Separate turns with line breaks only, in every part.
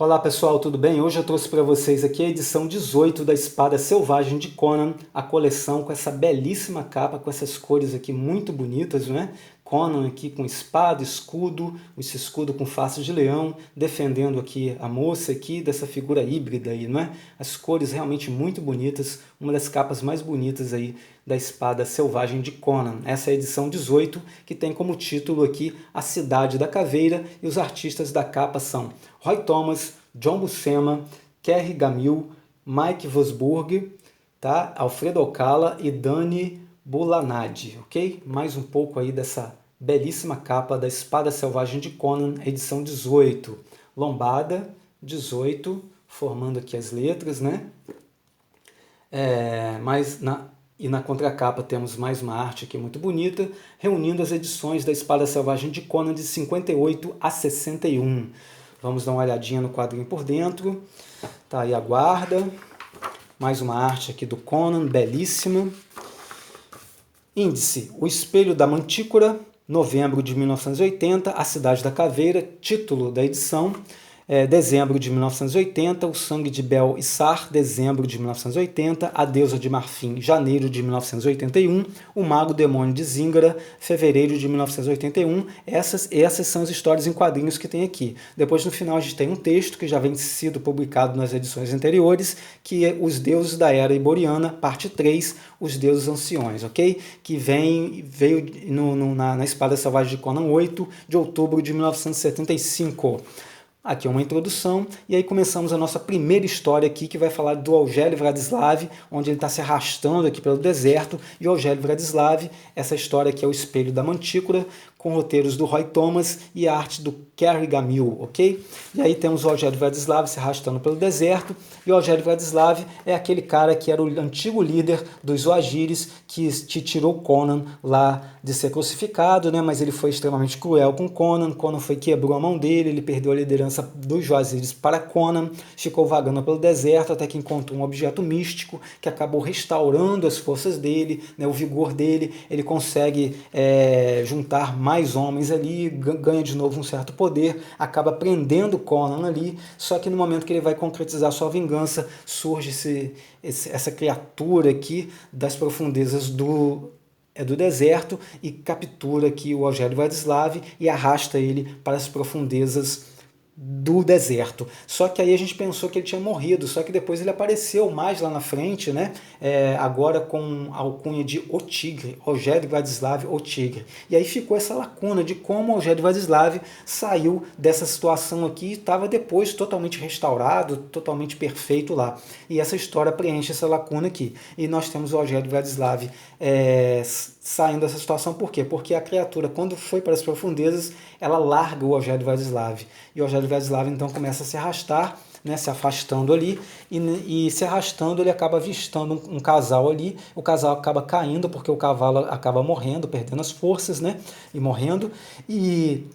Olá pessoal, tudo bem? Hoje eu trouxe para vocês aqui a edição 18 da Espada Selvagem de Conan, a coleção com essa belíssima capa, com essas cores aqui muito bonitas, né? Conan aqui com espada, escudo, esse escudo com face de leão, defendendo aqui a moça aqui, dessa figura híbrida aí, não é? As cores realmente muito bonitas, uma das capas mais bonitas aí da Espada Selvagem de Conan. Essa é a edição 18, que tem como título aqui A Cidade da Caveira, e os artistas da capa são Roy Thomas, John Buscema, Kerry Gamil, Mike Vosburg, tá? Alfredo Alcala e Dani Bulanadi, ok? Mais um pouco aí dessa belíssima capa da Espada Selvagem de Conan, edição 18. Lombada, 18, formando aqui as letras, né? E na contracapa temos mais uma arte aqui muito bonita, reunindo as edições da Espada Selvagem de Conan de 58 a 61. Vamos dar uma olhadinha no quadrinho por dentro. Tá aí a guarda. Mais uma arte aqui do Conan, belíssima. Índice: O Espelho da Mantícora, novembro de 1980, A Cidade da Caveira, título da edição. Dezembro de 1980, O Sangue de Bel Issar, dezembro de 1980, A Deusa de Marfim, janeiro de 1981, O Mago Demônio de Zingara, fevereiro de 1981. Essas são as histórias em quadrinhos que tem aqui. Depois, no final, a gente tem um texto que já vem sido publicado nas edições anteriores, que é Os Deuses da Era Iboriana, parte 3, Os Deuses Anciões, ok? Que veio na Espada Selvagem de Conan 8, de outubro de 1975. Aqui é uma introdução, e aí começamos a nossa primeira história aqui, que vai falar do Algério Vladislav, onde ele está se arrastando aqui pelo deserto, e o Algério Vladislav, essa história aqui é O Espelho da Mantícora, com roteiros do Roy Thomas e a arte do Kerry Gamil, ok? E aí temos o Algério Vladislav se arrastando pelo deserto, e o Algério Vladislav é aquele cara que era o antigo líder dos Oagiris, que tirou Conan lá de ser crucificado, né? Mas ele foi extremamente cruel com Conan, quebrou a mão dele, ele perdeu a liderança dos Oagiris para Conan, ficou vagando pelo deserto até que encontrou um objeto místico que acabou restaurando as forças dele, né? O vigor dele, ele consegue juntar mais homens ali, ganha de novo um certo poder, acaba prendendo Conan ali, só que no momento que ele vai concretizar sua vingança, surge essa criatura aqui das profundezas do deserto e captura aqui o Algério Vladislav e arrasta ele para as profundezas do deserto. Só que aí a gente pensou que ele tinha morrido, só que depois ele apareceu mais lá na frente, né? Agora com a alcunha de O Tigre, Algério Vladislav, O Tigre. E aí ficou essa lacuna de como o Algério Vladislav saiu dessa situação aqui e estava depois totalmente restaurado, totalmente perfeito lá. E essa história preenche essa lacuna aqui. E nós temos o Algério Vladislav saindo dessa situação. Por quê? Porque a criatura, quando foi para as profundezas, ela larga o Algério Vladislav. E o Algério Vladislav então começa a se arrastar, né, se afastando ali, e se arrastando ele acaba avistando um casal ali, o casal acaba caindo porque o cavalo acaba morrendo, perdendo as forças, né, e morrendo, e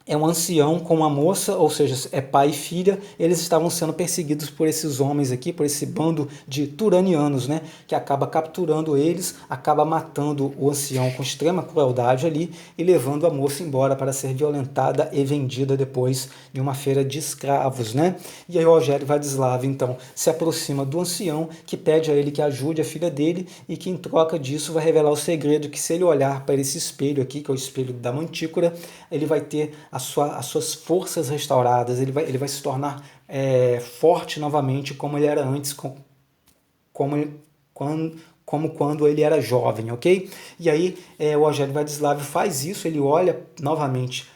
é um ancião com uma moça, ou seja, é pai e filha. Eles estavam sendo perseguidos por esses homens aqui, por esse bando de turanianos, né, que acaba capturando eles, acaba matando o ancião com extrema crueldade ali e levando a moça embora para ser violentada e vendida depois em uma feira de escravos, né? E aí o Algério Vladislav então se aproxima do ancião, que pede a ele que ajude a filha dele e que em troca disso vai revelar o segredo que, se ele olhar para esse espelho aqui, que é o espelho da Mantícora, ele vai ter as suas forças restauradas, ele vai se tornar forte novamente, como ele era antes, como quando ele era jovem, ok? E aí o Algério Vladislav faz isso, ele olha novamente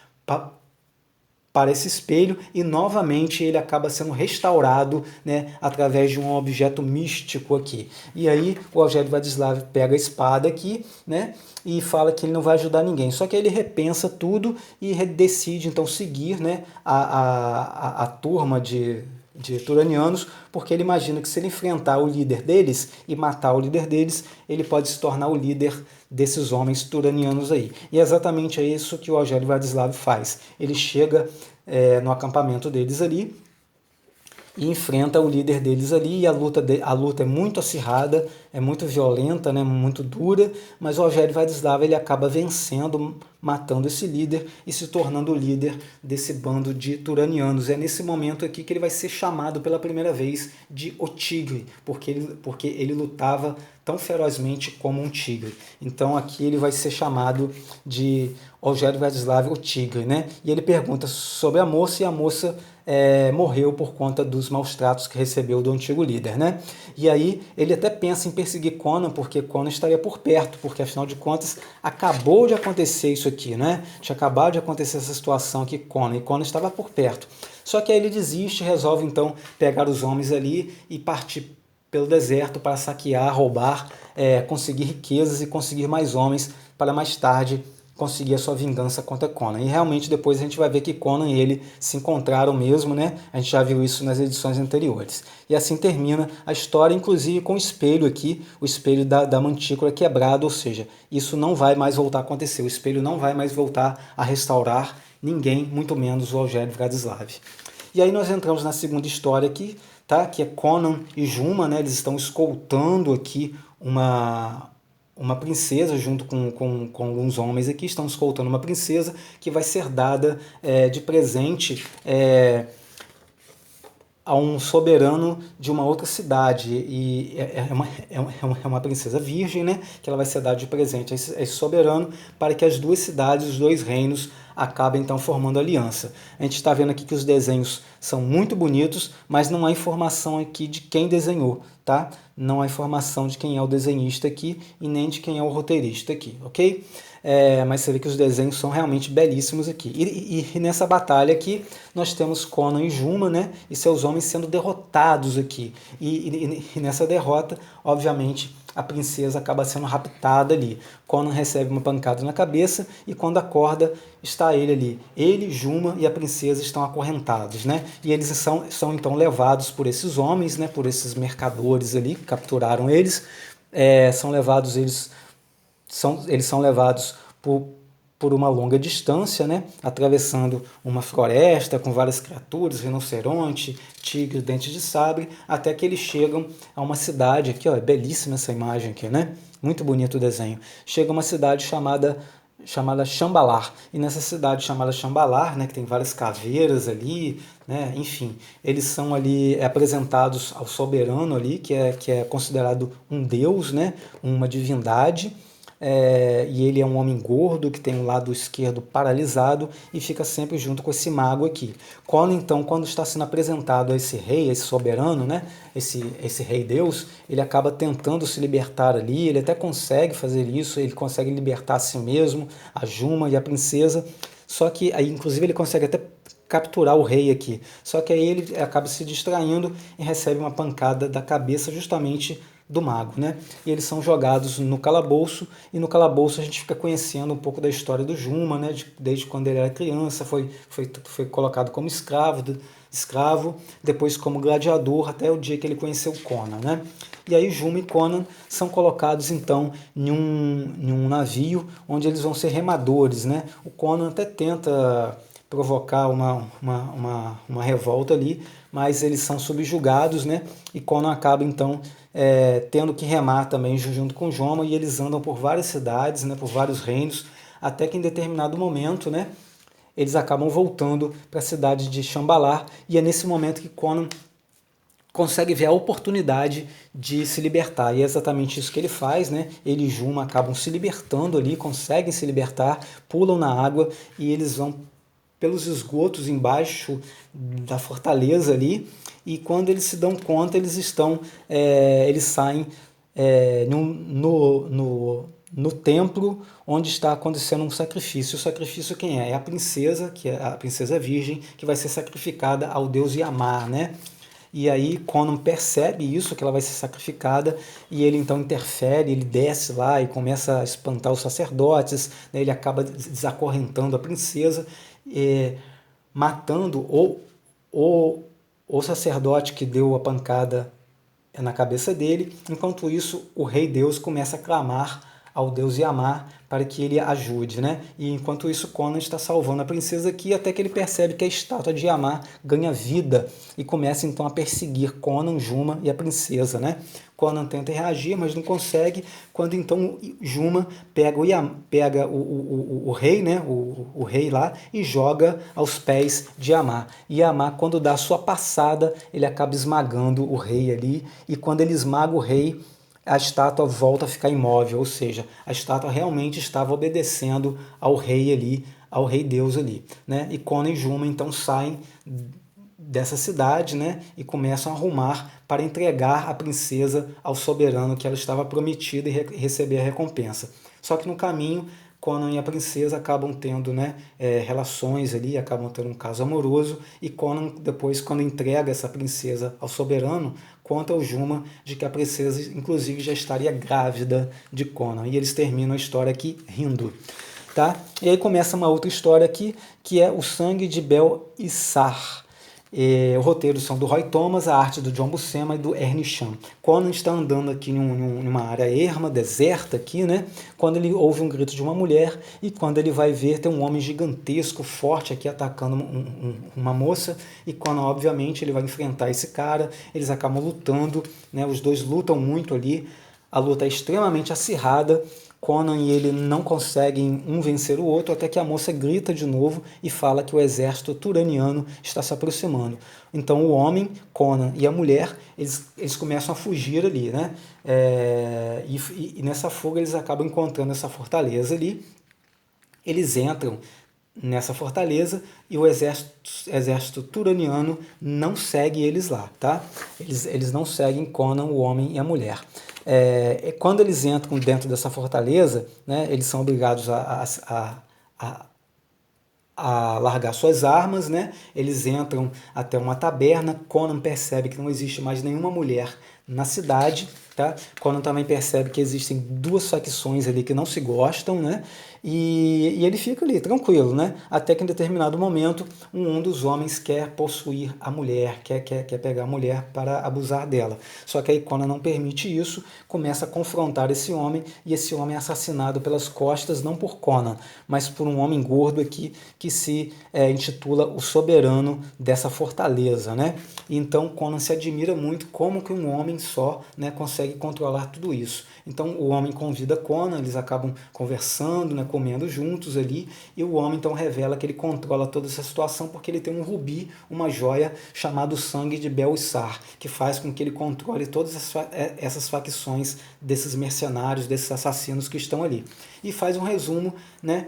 para esse espelho e novamente ele acaba sendo restaurado, né, através de um objeto místico aqui. E aí o Algério Vladislav pega a espada aqui, né, e fala que ele não vai ajudar ninguém. Só que ele repensa tudo e decide então seguir, né, a turma de turanianos, porque ele imagina que se ele enfrentar o líder deles e matar o líder deles, ele pode se tornar o líder desses homens turanianos aí. E é exatamente isso que o Algério Vladislav faz. Ele chega no acampamento deles ali e enfrenta o líder deles ali, e a luta é muito acirrada, é muito violenta, né, muito dura, mas o Rogério Vladislav ele acaba vencendo, matando esse líder e se tornando o líder desse bando de turanianos. É nesse momento aqui que ele vai ser chamado pela primeira vez de O Tigre, porque ele lutava tão ferozmente como um tigre. Então aqui ele vai ser chamado de Rogério Vladislav, o Tigre, né? E ele pergunta sobre a moça, e a moça morreu por conta dos maus tratos que recebeu do antigo líder, né? E aí ele até pensa em perseguir Conan, porque Conan estaria por perto, porque afinal de contas acabou de acontecer isso aqui, né? Tinha acabado de acontecer essa situação aqui com Conan, e Conan estava por perto. Só que aí ele desiste, resolve então pegar os homens ali e partir pelo deserto para saquear, roubar, conseguir riquezas e conseguir mais homens para mais tarde conseguir a sua vingança contra Conan. E realmente depois a gente vai ver que Conan e ele se encontraram mesmo, né? A gente já viu isso nas edições anteriores. E assim termina a história, inclusive com o espelho aqui, o espelho da mantícora quebrado, ou seja, isso não vai mais voltar a acontecer, o espelho não vai mais voltar a restaurar ninguém, muito menos o Rogério Vladislav. E aí nós entramos na segunda história aqui, tá? Que é Conan e Juma, né? Eles estão escoltando aqui uma princesa junto com alguns homens aqui, estão escoltando uma princesa que vai ser dada de presente a um soberano de uma outra cidade, e é uma princesa virgem, né, que ela vai ser dada de presente a esse soberano, para que as duas cidades, os dois reinos, acabem então formando aliança. A gente está vendo aqui que os desenhos são muito bonitos, mas não há informação aqui de quem desenhou, tá? Não há informação de quem é o desenhista aqui e nem de quem é o roteirista aqui, ok? Mas você vê que os desenhos são realmente belíssimos aqui. E nessa batalha aqui, nós temos Conan e Juma, né, e seus homens sendo derrotados aqui. E nessa derrota, obviamente, a princesa acaba sendo raptada ali. Conan recebe uma pancada na cabeça e quando acorda, está ele ali. Ele, Juma e a princesa estão acorrentados, né? E eles são então levados por esses homens, né, por esses mercadores ali, que capturaram eles. Eles são levados por uma longa distância, né? Atravessando uma floresta com várias criaturas, rinoceronte, tigre, dente de sabre, até que eles chegam a uma cidade aqui, ó, é belíssima essa imagem aqui, né? Muito bonito o desenho. Chega a uma cidade chamada Chambalar. E nessa cidade chamada Chambalar, né, que tem várias caveiras ali, né, enfim, eles são ali apresentados ao soberano ali, que é considerado um deus, né, uma divindade. E ele é um homem gordo que tem o lado esquerdo paralisado e fica sempre junto com esse mago aqui. Conan, então, quando está sendo apresentado a esse rei, a esse soberano, né, esse rei Deus, ele acaba tentando se libertar ali, ele até consegue fazer isso, ele consegue libertar a si mesmo, a Juma e a princesa, só que aí, inclusive, ele consegue até capturar o rei aqui. Só que aí ele acaba se distraindo e recebe uma pancada da cabeça justamente do mago, né? E eles são jogados no calabouço, e no calabouço a gente fica conhecendo um pouco da história do Juma, né? Desde quando ele era criança, foi colocado como escravo, depois como gladiador, até o dia que ele conheceu Conan, né? E aí Juma e Conan são colocados então em um navio onde eles vão ser remadores, né? O Conan até tenta provocar uma revolta ali, mas eles são subjugados, né? E Conan acaba então tendo que remar também junto com Joma, e eles andam por várias cidades, né? Por vários reinos, até que em determinado momento, né? Eles acabam voltando para a cidade de Chambalar, e é nesse momento que Conan consegue ver a oportunidade de se libertar, e é exatamente isso que ele faz, né? Ele e Juma acabam se libertando ali, conseguem se libertar, pulam na água e eles vão pelos esgotos embaixo da fortaleza ali, e quando eles se dão conta, eles saem no templo onde está acontecendo um sacrifício. O sacrifício quem é? É a princesa, que é a princesa virgem, que vai ser sacrificada ao deus Yamar, né? E aí Conan percebe isso, que ela vai ser sacrificada, e ele então interfere, ele desce lá e começa a espantar os sacerdotes, né? Ele acaba desacorrentando a princesa, matando o sacerdote que deu a pancada na cabeça dele. Enquanto isso, o rei Deus começa a clamar ao deus Yama para que ele ajude, né? E enquanto isso, Conan está salvando a princesa aqui, até que ele percebe que a estátua de Yama ganha vida e começa então a perseguir Conan, Juma e a princesa, né? Conan tenta reagir, mas não consegue, quando então Juma pega o rei, né? O rei lá, e joga aos pés de Yama. E Yama, quando dá a sua passada, ele acaba esmagando o rei ali, e quando ele esmaga o rei, a estátua volta a ficar imóvel, ou seja, a estátua realmente estava obedecendo ao rei ali, ao rei Deus ali, né? E Conan e Juma então saem dessa cidade, né, e começam a arrumar para entregar a princesa ao soberano que ela estava prometida e receber a recompensa. Só que no caminho, Conan e a princesa acabam tendo, né, relações ali, acabam tendo um caso amoroso, e Conan depois, quando entrega essa princesa ao soberano, conta ao Juma de que a princesa inclusive já estaria grávida de Conan, e eles terminam a história aqui rindo. Tá? E aí começa uma outra história aqui, que é o sangue de Bel-Issar. O roteiro são do Roy Thomas, a arte do John Buscema e do Ernie Chan. Conan está andando aqui em uma área erma, deserta aqui, né? Quando ele ouve um grito de uma mulher, e quando ele vai ver, tem um homem gigantesco, forte aqui, atacando uma moça, e Conan, obviamente, ele vai enfrentar esse cara, eles acabam lutando, né? Os dois lutam muito ali, a luta é extremamente acirrada, Conan e ele não conseguem um vencer o outro, até que a moça grita de novo e fala que o exército turaniano está se aproximando. Então o homem, Conan, e a mulher, eles começam a fugir ali, né? E nessa fuga eles acabam encontrando essa fortaleza ali. Eles entram nessa fortaleza e o exército turaniano não segue eles lá, tá? Eles não seguem Conan, o homem e a mulher. Quando eles entram dentro dessa fortaleza, né, eles são obrigados a largar suas armas, né? Eles entram até uma taberna. Conan percebe que não existe mais nenhuma mulher na cidade, tá? Conan também percebe que existem duas facções ali que não se gostam, né? E ele fica ali tranquilo, né? Até que em determinado momento um dos homens quer possuir a mulher, quer pegar a mulher para abusar dela. Só que aí Conan não permite isso, começa a confrontar esse homem, e esse homem é assassinado pelas costas, não por Conan, mas por um homem gordo aqui que se intitula o soberano dessa fortaleza, né? E então Conan se admira muito como que um homem só, né, consegue controlar tudo isso. Então o homem convida Conan, eles acabam conversando, né, comendo juntos ali, e o homem então revela que ele controla toda essa situação porque ele tem um rubi, uma joia chamado sangue de Bel-Issar, que faz com que ele controle todas essas facções desses mercenários, desses assassinos que estão ali. E faz um resumo, né,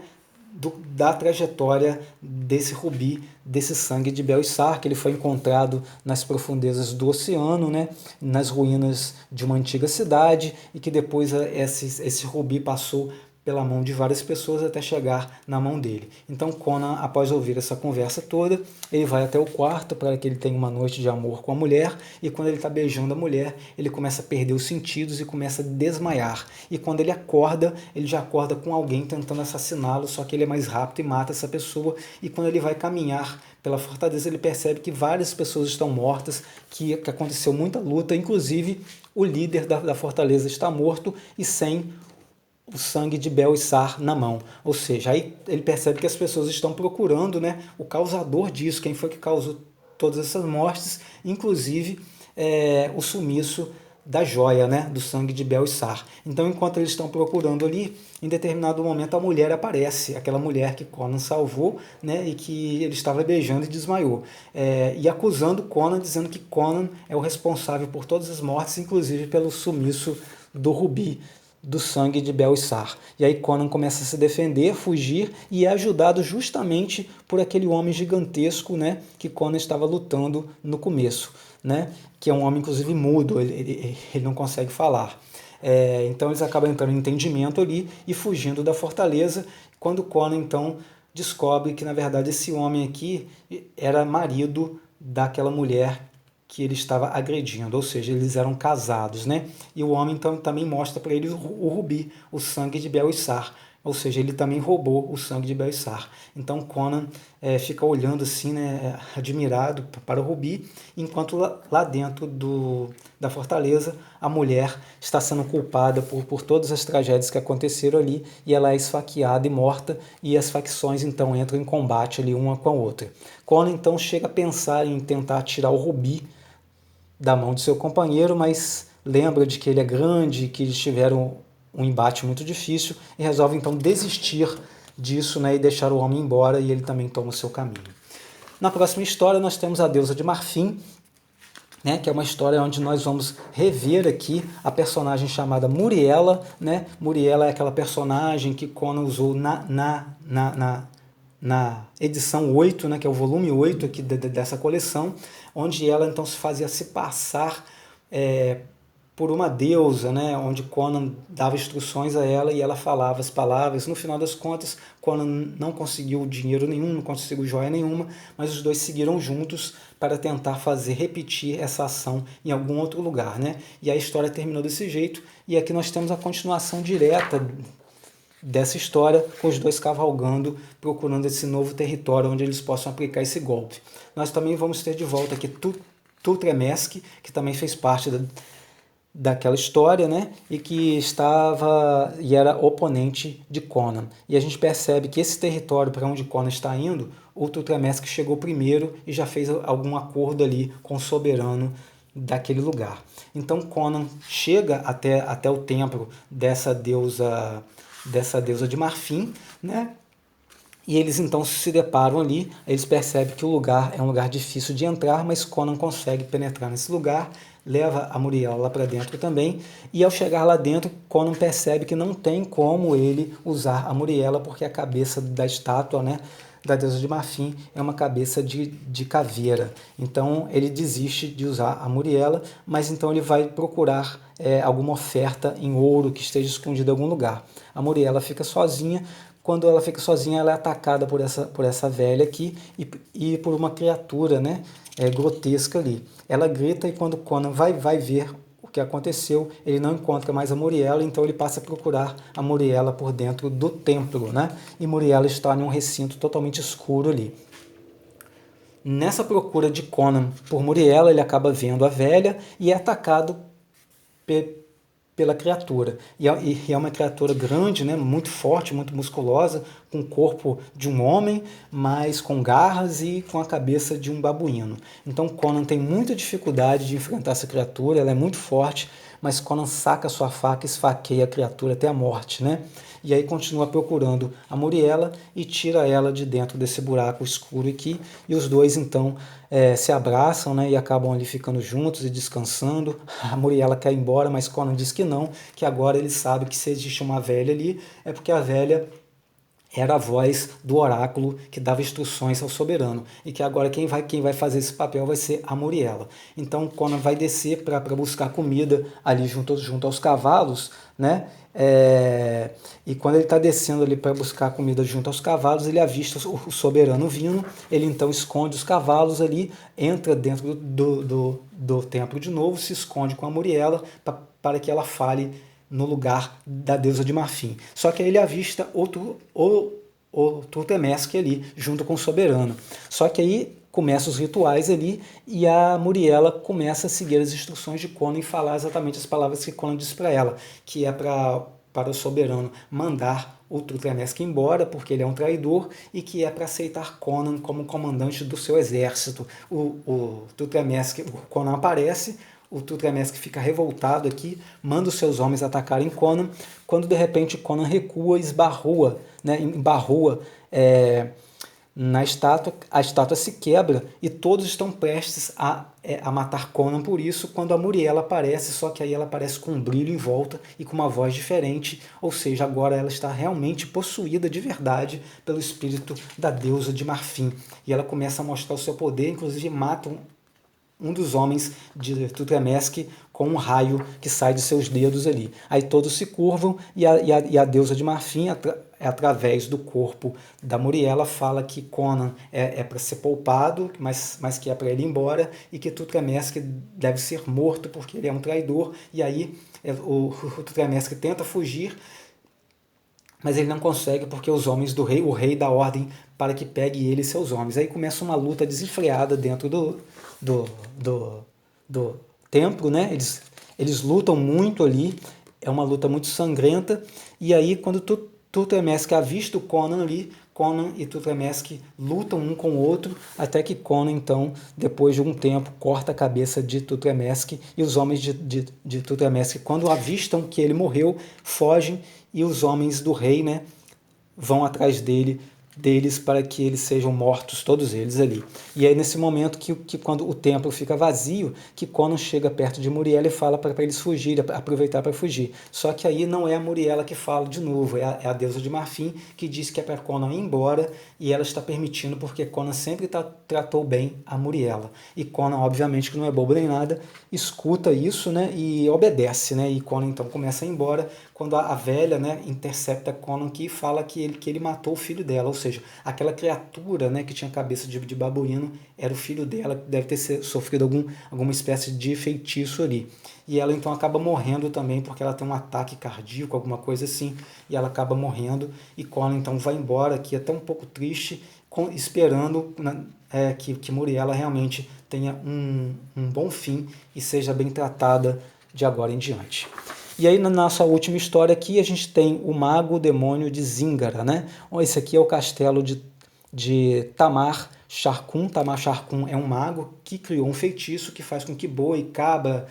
da trajetória desse rubi, desse sangue de Bel-Issar, que ele foi encontrado nas profundezas do oceano, né, nas ruínas de uma antiga cidade, e que depois esse rubi passou pela mão de várias pessoas até chegar na mão dele. Então Conan, após ouvir essa conversa toda, ele vai até o quarto para que ele tenha uma noite de amor com a mulher, e quando ele está beijando a mulher, ele começa a perder os sentidos e começa a desmaiar. E quando ele acorda, ele já acorda com alguém tentando assassiná-lo, só que ele é mais rápido e mata essa pessoa, e quando ele vai caminhar pela fortaleza, ele percebe que várias pessoas estão mortas, que aconteceu muita luta, inclusive o líder da fortaleza está morto e sem o sangue de Bel-Issar na mão. Ou seja, aí ele percebe que as pessoas estão procurando, né, o causador disso, quem foi que causou todas essas mortes, inclusive o sumiço da joia, né, do sangue de Bel-Issar. Então, enquanto eles estão procurando ali, em determinado momento a mulher aparece, aquela mulher que Conan salvou, né, e que ele estava beijando e desmaiou, e acusando Conan, dizendo que Conan é o responsável por todas as mortes, inclusive pelo sumiço do rubi, do sangue de Bel-Issar. E aí Conan começa a se defender, fugir, e é ajudado justamente por aquele homem gigantesco, né, que Conan estava lutando no começo, né, que é um homem inclusive mudo, ele não consegue falar. Então eles acabam entrando em entendimento ali e fugindo da fortaleza, quando Conan então descobre que na verdade esse homem aqui era marido daquela mulher que ele estava agredindo, ou seja, eles eram casados, né? E o homem então também mostra para ele o rubi, o sangue de Bel-Issar, ou seja, ele também roubou o sangue de Bel-Sar. Então Conan fica olhando assim, né, admirado para o Rubi, enquanto lá dentro da fortaleza a mulher está sendo culpada por todas as tragédias que aconteceram ali, e ela é esfaqueada e morta, e as facções então entram em combate ali uma com a outra. Conan então chega a pensar em tentar tirar o Rubi da mão de seu companheiro, mas lembra de que ele é grande, que eles tiveram um embate muito difícil, e resolve então desistir disso, né, e deixar o homem embora, e ele também toma o seu caminho. Na próxima história nós temos a deusa de Marfim, né, que é uma história onde nós vamos rever aqui a personagem chamada Muriela. Né? Muriela é aquela personagem que Conan usou na edição 8, né, que é o volume 8 aqui dessa coleção, onde ela então se passar por uma deusa, né, onde Conan dava instruções a ela e ela falava as palavras. No final das contas, Conan não conseguiu dinheiro nenhum, não conseguiu joia nenhuma, mas os dois seguiram juntos para tentar repetir essa ação em algum outro lugar. Né? E a história terminou desse jeito, e aqui nós temos a continuação direta dessa história, com os dois cavalgando, procurando esse novo território onde eles possam aplicar esse golpe. Nós também vamos ter de volta aqui Tutremesk, que também fez parte daquela história, né? E que estava e era oponente de Conan. E a gente percebe que esse território para onde Conan está indo, o Tutremesk chegou primeiro e já fez algum acordo ali com o soberano daquele lugar. Então Conan chega até o templo dessa deusa de Marfim, né? E eles então se deparam ali, eles percebem que o lugar é um lugar difícil de entrar, mas Conan consegue penetrar nesse lugar, leva a Muriel lá para dentro também, e ao chegar lá dentro, Conan percebe que não tem como ele usar a Muriela, porque a cabeça da estátua, né, da deusa de Marfim é uma cabeça de caveira. Então ele desiste de usar a Muriela, mas então ele vai procurar alguma oferta em ouro que esteja escondida em algum lugar. A Muriela fica sozinha. Quando ela fica sozinha, ela é atacada por essa velha aqui e por uma criatura, né, grotesca ali. Ela grita, e quando Conan vai ver o que aconteceu, ele não encontra mais a Muriela, então ele passa a procurar a Muriela por dentro do templo. Né? E Muriela está em um recinto totalmente escuro ali. Nessa procura de Conan por Muriela, ele acaba vendo a velha e é atacado pela criatura. E é uma criatura grande, né, muito forte, muito musculosa, com o corpo de um homem, mas com garras e com a cabeça de um babuíno. Então Conan tem muita dificuldade de enfrentar essa criatura, ela é muito forte, mas Conan saca sua faca e esfaqueia a criatura até a morte. Né? E aí continua procurando a Muriela e tira ela de dentro desse buraco escuro aqui, e os dois então se abraçam, né, e acabam ali ficando juntos e descansando. A Muriela quer ir embora, mas Conan diz que não, que agora ele sabe que se existe uma velha ali, é porque a velha era a voz do oráculo que dava instruções ao soberano, e que agora quem vai fazer esse papel vai ser a Muriela. Então Conan vai descer para buscar comida ali junto aos cavalos, né? E quando ele está descendo ali para buscar comida junto aos cavalos, ele avista o soberano vindo. Ele então esconde os cavalos ali, entra dentro do templo de novo, se esconde com a Muriela para que ela fale no lugar da deusa de Marfim. Só que aí ele avista o Tutremesk ali, junto com o soberano. Só que aí começam os rituais ali, e a Muriela começa a seguir as instruções de Conan e falar exatamente as palavras que Conan disse para ela, que é para o soberano mandar o Tutremesk embora, porque ele é um traidor, e que é para aceitar Conan como comandante do seu exército. O Conan aparece, o Tutremesk fica revoltado aqui, manda os seus homens atacarem Conan, quando de repente Conan recua e esbarrua, né, na estátua. A estátua se quebra e todos estão prestes a matar Conan por isso, quando a Muriela aparece, só que aí ela aparece com um brilho em volta e com uma voz diferente, ou seja, agora ela está realmente possuída de verdade pelo espírito da deusa de Marfim, e ela começa a mostrar o seu poder, inclusive mata um dos homens de Tutremesk com um raio que sai de seus dedos ali. Aí todos se curvam, e a deusa de Marfim, através do corpo da Muriela, fala que Conan é para ser poupado, mas que é para ele ir embora, e que Tutremesk deve ser morto porque ele é um traidor. E aí o Tutremesk tenta fugir, mas ele não consegue porque os homens do rei, o rei dá ordem para que pegue ele e seus homens. Aí começa uma luta desenfreada dentro do, do, do templo, né? Eles lutam muito ali, é uma luta muito sangrenta, e aí quando Tutmesque avista o Conan ali, Conan e Tutmesque lutam um com o outro, até que Conan, então, depois de um tempo, corta a cabeça de Tutmesque, e os homens de Tutmesque, quando avistam que ele morreu, fogem, e os homens do rei, né, vão atrás deles para que eles sejam mortos, todos eles ali. E aí nesse momento que quando o templo fica vazio, que Conan chega perto de Muriela e fala para eles fugirem, aproveitar para fugir. Só que aí não é a Muriela que fala de novo, é a deusa de Marfim que diz que é para Conan ir embora, e ela está permitindo porque Conan sempre tratou bem a Muriela. E Conan, obviamente, que não é bobo nem nada, escuta isso, né, e obedece, né, e Conan então começa a ir embora, quando a velha, né, intercepta Conan aqui e fala que ele matou o filho dela, ou seja, aquela criatura, né, que tinha cabeça de babuíno era o filho dela, que deve ter sofrido alguma espécie de feitiço ali. E ela então acaba morrendo também, porque ela tem um ataque cardíaco, alguma coisa assim, e ela acaba morrendo, e Conan então vai embora, aqui até um pouco triste, esperando que Muriela realmente tenha um bom fim e seja bem tratada de agora em diante. E aí na nossa última história aqui a gente tem o mago o demônio de Zingara, né? Esse aqui é o castelo de Tamar Sharkun. Tamar Sharkun é um mago que criou um feitiço que faz com que boi, cabra,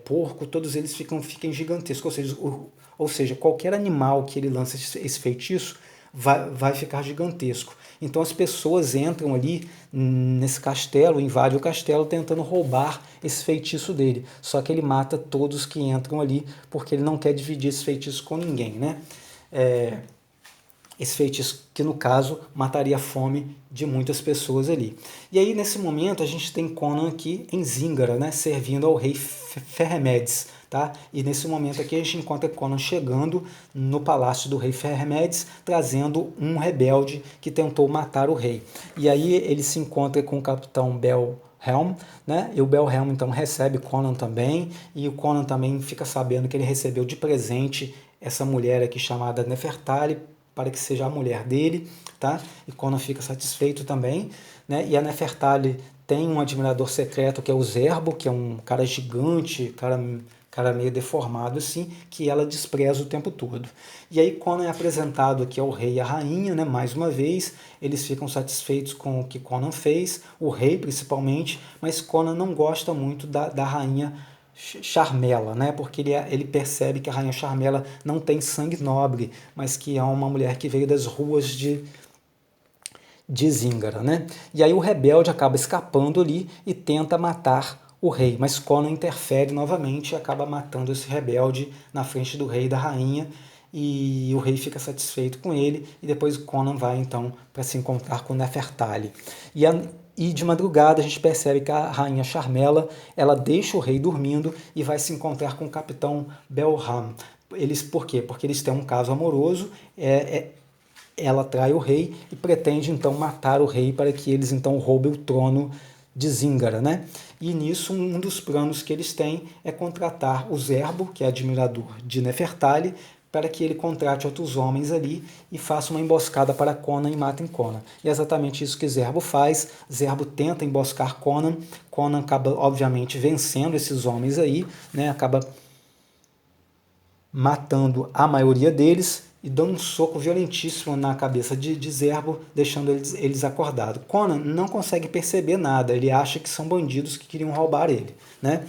porco, todos eles fiquem gigantescos. Ou seja, qualquer animal que ele lança esse feitiço vai ficar gigantesco. Então as pessoas entram ali nesse castelo, invadem o castelo tentando roubar esse feitiço dele. Só que ele mata todos que entram ali porque ele não quer dividir esse feitiço com ninguém, né? Esse feitiço que, no caso, mataria a fome de muitas pessoas ali. E aí, nesse momento, a gente tem Conan aqui em Zingara, né, servindo ao rei Ferremedes. Tá? E nesse momento aqui a gente encontra Conan chegando no palácio do rei Ferremedes, trazendo um rebelde que tentou matar o rei. E aí ele se encontra com o capitão Belhelm, né? E o Belhelm então recebe Conan também, e o Conan também fica sabendo que ele recebeu de presente essa mulher aqui chamada Nefertari, para que seja a mulher dele, tá? E Conan fica satisfeito também, né? E a Nefertari tem um admirador secreto que é o Zerbo, que é um cara gigante, cara meio deformado assim, que ela despreza o tempo todo. E aí Conan é apresentado aqui ao rei e à rainha, né? Mais uma vez, eles ficam satisfeitos com o que Conan fez, o rei principalmente, mas Conan não gosta muito da rainha Charmela, né? Porque ele percebe que a rainha Charmela não tem sangue nobre, mas que é uma mulher que veio das ruas de Zingara, né? E aí o rebelde acaba escapando ali e tenta matar o rei, mas Conan interfere novamente e acaba matando esse rebelde na frente do rei e da rainha, e o rei fica satisfeito com ele, e depois Conan vai então para se encontrar com Nefertari. E de madrugada a gente percebe que a rainha Charmela, ela deixa o rei dormindo e vai se encontrar com o capitão Belham. Por quê? Porque eles têm um caso amoroso, ela trai o rei e pretende então matar o rei para que eles então roubem o trono de Zingara, né? E nisso um dos planos que eles têm é contratar o Zerbo, que é admirador de Nefertari, para que ele contrate outros homens ali e faça uma emboscada para Conan e matem Conan. E é exatamente isso que Zerbo faz. Zerbo tenta emboscar Conan, Conan acaba obviamente vencendo esses homens aí, né? Acaba matando a maioria deles e dando um soco violentíssimo na cabeça de Zerbo, deixando eles acordados. Conan não consegue perceber nada, ele acha que são bandidos que queriam roubar ele, né?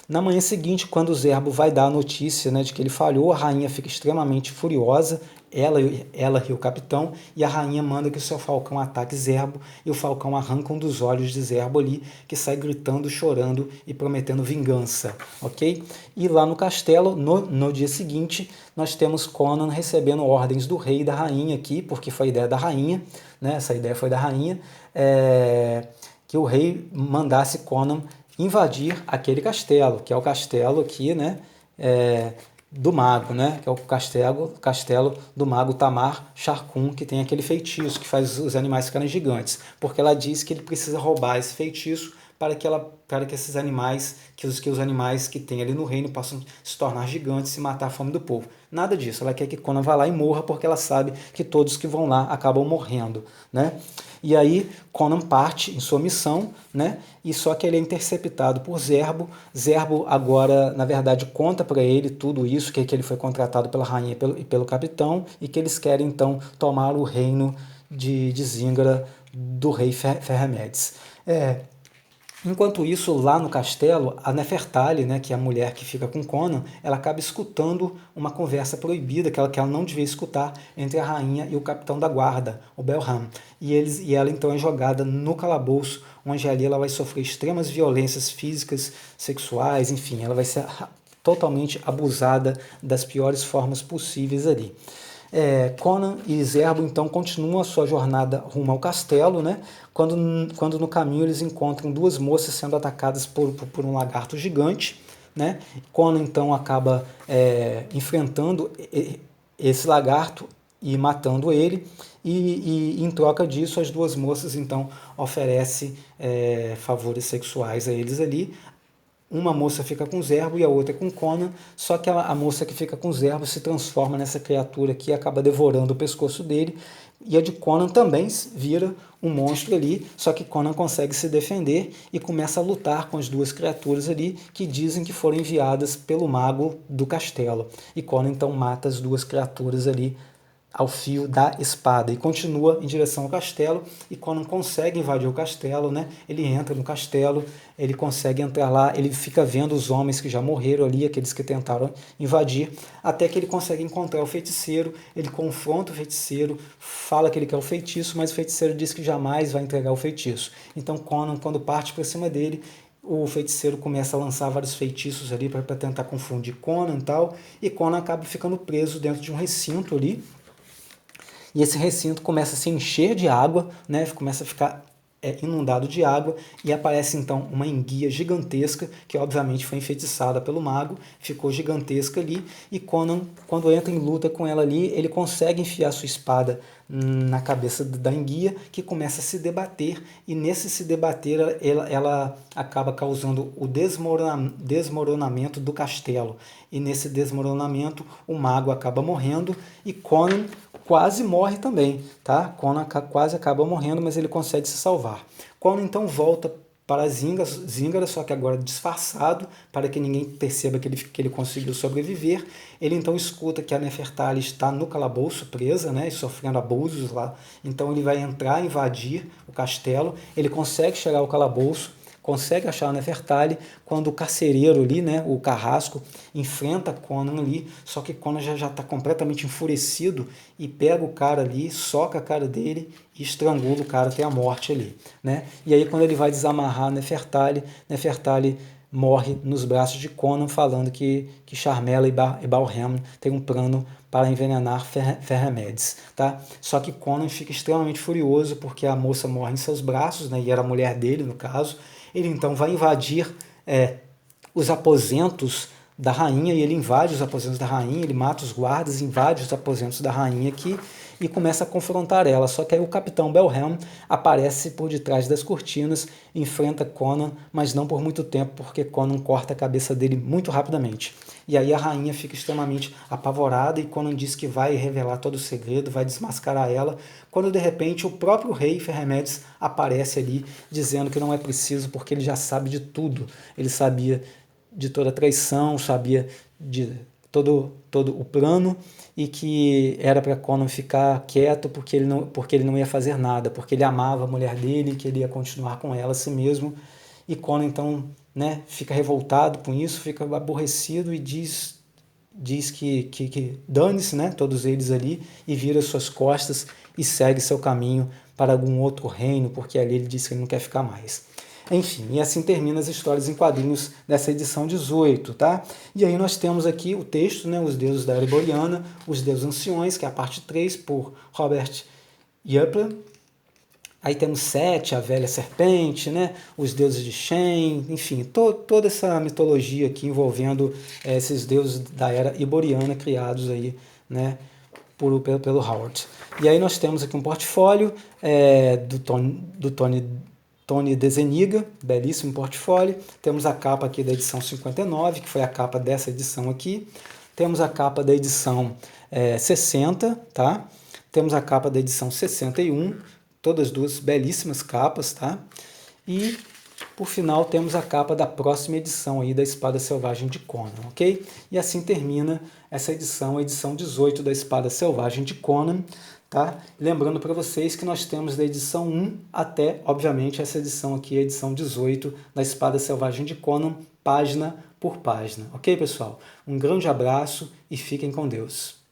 Na manhã seguinte, quando o Zerbo vai dar a notícia, né, de que ele falhou, a rainha fica extremamente furiosa, ela e o capitão, e a rainha manda que o seu falcão ataque Zerbo, e o falcão arranca um dos olhos de Zerbo ali, que sai gritando, chorando e prometendo vingança, ok? E lá no castelo, no dia seguinte, nós temos Conan recebendo ordens do rei e da rainha aqui, porque foi a ideia da rainha, né, essa ideia foi da rainha, que o rei mandasse Conan invadir aquele castelo, que é o castelo aqui, né, do mago, né, que é o castelo do mago Tamar Sharkun, que tem aquele feitiço que faz os animais ficarem gigantes, porque ela diz que ele precisa roubar esse feitiço para que esses animais, que os animais que tem ali no reino possam se tornar gigantes e matar a fome do povo. Nada disso, ela quer que Conan vá lá e morra, porque ela sabe que todos que vão lá acabam morrendo, né? E aí Conan parte em sua missão, né? E só que ele é interceptado por Zerbo. Zerbo agora, na verdade, conta para ele tudo isso, que ele foi contratado pela rainha e pelo capitão, e que eles querem então tomar o reino de Zingara do rei Ferremedes. Enquanto isso, lá no castelo, a Nefertali, né, que é a mulher que fica com Conan, ela acaba escutando uma conversa proibida que ela não devia escutar entre a rainha e o capitão da guarda, o Belham. E ela então é jogada no calabouço, onde ali ela vai sofrer extremas violências físicas, sexuais, enfim, ela vai ser totalmente abusada das piores formas possíveis ali. Conan e Zerbo então continuam a sua jornada rumo ao castelo, né? Quando no caminho eles encontram duas moças sendo atacadas por um lagarto gigante, né? Conan então acaba enfrentando esse lagarto e matando ele, e em troca disso as duas moças então oferecem favores sexuais a eles ali. Uma moça fica com Zerbo e a outra com Conan, só que a moça que fica com Zerbo se transforma nessa criatura que acaba devorando o pescoço dele, e a de Conan também vira um monstro ali, só que Conan consegue se defender e começa a lutar com as duas criaturas ali, que dizem que foram enviadas pelo mago do castelo. E Conan então mata as duas criaturas ali ao fio da espada e continua em direção ao castelo. E Conan consegue invadir o castelo, né? Ele entra no castelo, ele consegue entrar lá, ele fica vendo os homens que já morreram ali, aqueles que tentaram invadir, até que ele consegue encontrar o feiticeiro. Ele confronta o feiticeiro, fala que ele quer o feitiço, mas o feiticeiro diz que jamais vai entregar o feitiço. Então Conan, quando parte para cima dele, o feiticeiro começa a lançar vários feitiços ali para tentar confundir Conan e tal, e Conan acaba ficando preso dentro de um recinto ali. E esse recinto começa a se encher de água, né? Começa a ficar inundado de água, e aparece então uma enguia gigantesca, que obviamente foi enfeitiçada pelo mago, ficou gigantesca ali, e Conan, quando entra em luta com ela ali, ele consegue enfiar sua espada na cabeça da enguia, que começa a se debater, e nesse se debater ela acaba causando o desmoronamento do castelo, e nesse desmoronamento o mago acaba morrendo, e Conan quase morre também, tá? Conan quase acaba morrendo, mas ele consegue se salvar. Conan então volta para Zingara, só que agora disfarçado, para que ninguém perceba que ele conseguiu sobreviver. Ele então escuta que a Nefertali está no calabouço, presa, né, e sofrendo abusos lá. Então ele vai entrar, invadir o castelo, ele consegue chegar ao calabouço, consegue achar a Nefertali, quando o carcereiro ali, né, o carrasco, enfrenta Conan ali, só que Conan já está completamente enfurecido e pega o cara ali, soca a cara dele e estrangula o cara até a morte ali, né? E aí quando ele vai desamarrar a Nefertali morre nos braços de Conan, falando que Charmela e Balhem têm um plano para envenenar Ferremedes, tá? Só que Conan fica extremamente furioso porque a moça morre em seus braços, né, e era a mulher dele no caso. Ele então vai invadir os aposentos da rainha, e ele invade os aposentos da rainha, ele mata os guardas, invade os aposentos da rainha aqui e começa a confrontar ela. Só que aí o capitão Belham aparece por detrás das cortinas, enfrenta Conan, mas não por muito tempo, porque Conan corta a cabeça dele muito rapidamente. E aí a rainha fica extremamente apavorada, e Conan diz que vai revelar todo o segredo, vai desmascarar ela, quando de repente o próprio rei Ferremedes aparece ali, dizendo que não é preciso, porque ele já sabe de tudo. Ele sabia de toda a traição, sabia de todo o plano, e que era para Conan ficar quieto porque ele não ia fazer nada, porque ele amava a mulher dele, que ele ia continuar com ela assim mesmo. E Conan então, né, fica revoltado com isso, fica aborrecido e diz que dane-se, né, todos eles ali, e vira suas costas e segue seu caminho para algum outro reino, porque ali ele diz que ele não quer ficar mais. Enfim, e assim termina as histórias em quadrinhos dessa edição 18, tá? E aí nós temos aqui o texto, né, Os Deuses da Era Boreana, Os Deuses Anciões, que é a parte 3, por Robert Yapler. Aí temos Sete, a Velha Serpente, né, Os Deuses de Shen, enfim, toda essa mitologia aqui envolvendo esses deuses da Era Iboriana criados aí, né, pelo Howard. E aí nós temos aqui um portfólio do Tony Tony DeZuniga, belíssimo portfólio. Temos a capa aqui da edição 59, que foi a capa dessa edição aqui. Temos a capa da edição 60, tá? Temos a capa da edição 61, todas duas belíssimas capas, tá? E, por final, temos a capa da próxima edição aí da Espada Selvagem de Conan, ok? E assim termina essa edição, a edição 18 da Espada Selvagem de Conan, tá? Lembrando para vocês que nós temos da edição 1 até, obviamente, essa edição aqui, a edição 18 da Espada Selvagem de Conan, página por página, ok, pessoal? Um grande abraço e fiquem com Deus.